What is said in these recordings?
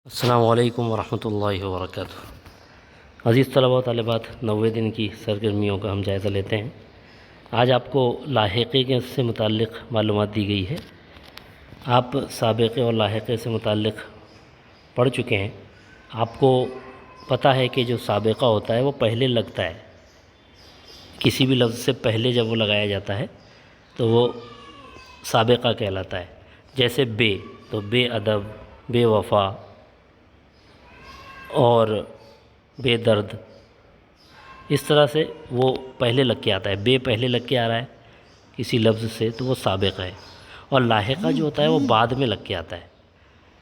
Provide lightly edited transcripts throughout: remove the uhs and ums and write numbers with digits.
السلام علیکم ورحمۃ اللہ وبرکاتہ۔ عزیز طلباء و طالبات، 90 دن کی سرگرمیوں کا ہم جائزہ لیتے ہیں۔ آج آپ کو لاحقے کے سے متعلق معلومات دی گئی ہے۔ آپ سابقے اور لاحقے سے متعلق پڑھ چکے ہیں۔ آپ کو پتہ ہے کہ جو سابقہ ہوتا ہے وہ پہلے لگتا ہے، کسی بھی لفظ سے پہلے جب وہ لگایا جاتا ہے تو وہ سابقہ کہلاتا ہے۔ جیسے بے، تو بے ادب، بے وفا اور بے درد، اس طرح سے وہ پہلے لگ کے آتا ہے۔ بے پہلے لگ کے آ رہا ہے کسی لفظ سے تو وہ سابقہ ہے، اور لاحقہ جو ہوتا ہے وہ بعد میں لگ کے آتا ہے۔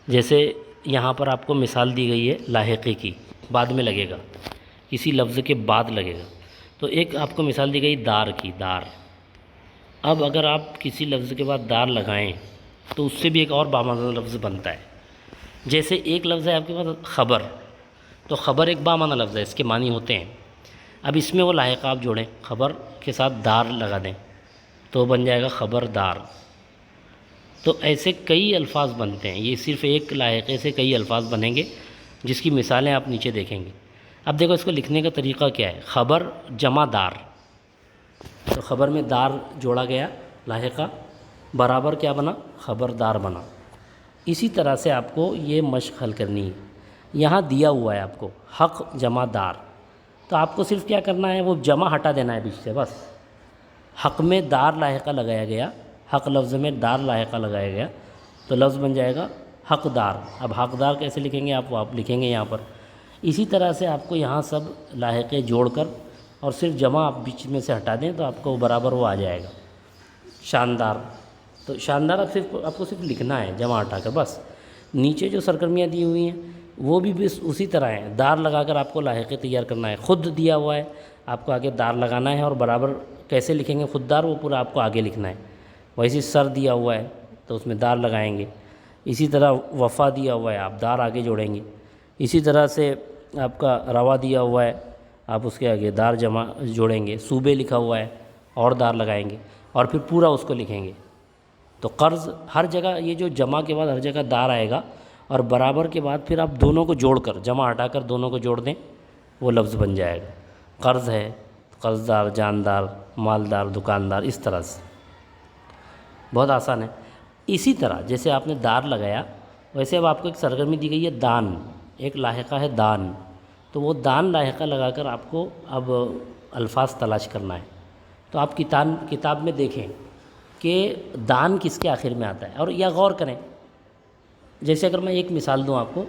جیسے یہاں پر آپ کو مثال دی گئی ہے لاحقے کی، بعد میں لگے گا، کسی لفظ کے بعد لگے گا۔ تو ایک آپ کو مثال دی گئی دار کی، دار۔ اب اگر آپ کسی لفظ کے بعد دار لگائیں تو اس سے بھی ایک اور بامعنی لفظ بنتا ہے۔ جیسے ایک لفظ ہے آپ کے پاس خبر، تو خبر ایک بامعنی لفظ ہے، اس کے معنی ہوتے ہیں۔ اب اس میں وہ لاحقہ آپ جوڑیں، خبر کے ساتھ دار لگا دیں تو بن جائے گا خبردار۔ تو ایسے کئی الفاظ بنتے ہیں، یہ صرف ایک لاحقے سے کئی الفاظ بنیں گے، جس کی مثالیں آپ نیچے دیکھیں گے۔ اب دیکھو اس کو لکھنے کا طریقہ کیا ہے۔ خبر جمع دار، تو خبر میں دار جوڑا گیا لاحقہ، برابر کیا بنا، خبردار بنا۔ اسی طرح سے آپ کو یہ مشق حل کرنی ہے۔ یہاں دیا ہوا ہے آپ کو حق جمع دار، تو آپ کو صرف کیا کرنا ہے، وہ جمع ہٹا دینا ہے بیچ سے، بس۔ حق میں دار لاحقہ لگایا گیا، حق لفظ میں دار لاحقہ لگایا گیا تو لفظ بن جائے گا حقدار۔ اب حقدار کیسے لکھیں گے آپ لکھیں گے یہاں پر۔ اسی طرح سے آپ کو یہاں سب لاحقے جوڑ کر اور صرف جمع آپ بیچ میں سے ہٹا دیں تو آپ کو برابر وہ آ جائے گا شاندار۔ تو شاندار آپ کو صرف لکھنا ہے جمع ہٹا کر، بس۔ نیچے جو سرگرمیاں دی ہوئی ہیں وہ بھی بس اسی طرح ہیں، دار لگا کر آپ کو لاحقے تیار کرنا ہے۔ خود دیا ہوا ہے، آپ کو آگے دار لگانا ہے، اور برابر کیسے لکھیں گے خود دار، وہ پورا آپ کو آگے لکھنا ہے۔ ویسے سر دیا ہوا ہے تو اس میں دار لگائیں گے۔ اسی طرح وفا دیا ہوا ہے، آپ دار آگے جوڑیں گے۔ اسی طرح سے آپ کا روا دیا ہوا ہے، آپ اس کے آگے دار جمع جوڑیں گے۔ صوبے لکھا ہوا ہے اور دار لگائیں گے، اور پھر پورا اس کو لکھیں گے۔ تو قرض، ہر جگہ یہ جو جمع کے بعد ہر جگہ دار آئے گا، اور برابر کے بعد پھر آپ دونوں کو جوڑ کر، جمع ہٹا کر دونوں کو جوڑ دیں، وہ لفظ بن جائے گا۔ قرض ہے، قرضدار، جاندار، مالدار، دکاندار، اس طرح سے بہت آسان ہے۔ اسی طرح جیسے آپ نے دار لگایا، ویسے اب آپ کو ایک سرگرمی دی گئی ہے دان، ایک لاحقہ ہے دان، تو وہ دان لاحقہ لگا کر آپ کو اب الفاظ تلاش کرنا ہے۔ تو آپ کتاب میں دیکھیں کہ دان کس کے آخر میں آتا ہے، اور یا غور کریں۔ جیسے اگر میں ایک مثال دوں آپ کو،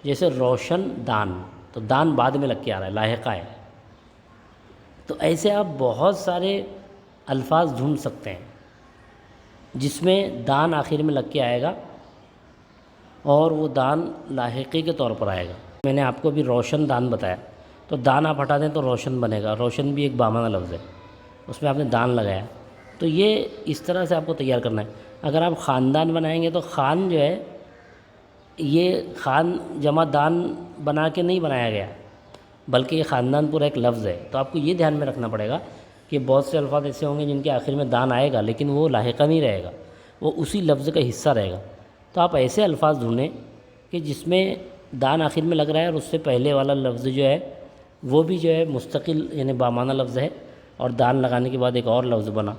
جیسے روشن دان، تو دان بعد میں لگ کے آ رہا ہے، لاحقہ ہے۔ تو ایسے آپ بہت سارے الفاظ ڈھونڈ سکتے ہیں جس میں دان آخر میں لگ کے آئے گا، اور وہ دان لاحقے کے طور پر آئے گا۔ میں نے آپ کو بھی روشن دان بتایا، تو دان آپ ہٹا دیں تو روشن بنے گا۔ روشن بھی ایک بامعنی لفظ ہے، اس میں آپ نے دان لگایا۔ تو یہ اس طرح سے آپ کو تیار کرنا ہے۔ اگر آپ خاندان بنائیں گے تو خان جو ہے، یہ خان جمع دان بنا کے نہیں بنایا گیا، بلکہ یہ خاندان پورا ایک لفظ ہے۔ تو آپ کو یہ دھیان میں رکھنا پڑے گا کہ بہت سے الفاظ ایسے ہوں گے جن کے آخر میں دان آئے گا، لیکن وہ لاحقہ نہیں رہے گا، وہ اسی لفظ کا حصہ رہے گا۔ تو آپ ایسے الفاظ ڈھونڈیں کہ جس میں دان آخر میں لگ رہا ہے، اور اس سے پہلے والا لفظ جو ہے وہ بھی جو ہے مستقل، یعنی بامعنی لفظ ہے، اور دان لگانے کے بعد ایک اور لفظ بنا،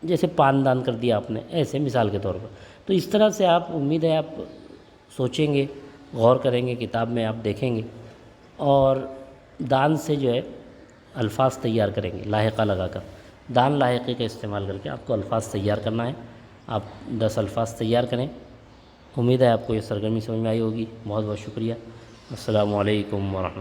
جیسے پان دان کر دیا آپ نے، ایسے مثال کے طور پر۔ تو اس طرح سے آپ، امید ہے آپ سوچیں گے، غور کریں گے، کتاب میں آپ دیکھیں گے، اور دان سے جو ہے الفاظ تیار کریں گے لاحقہ لگا کر۔ دان لاحقے کا استعمال کر کے آپ کو الفاظ تیار کرنا ہے۔ آپ 10 الفاظ تیار کریں۔ امید ہے آپ کو یہ سرگرمی سمجھ میں آئی ہوگی۔ بہت بہت شکریہ۔ السلام علیکم ورحمۃ اللہ۔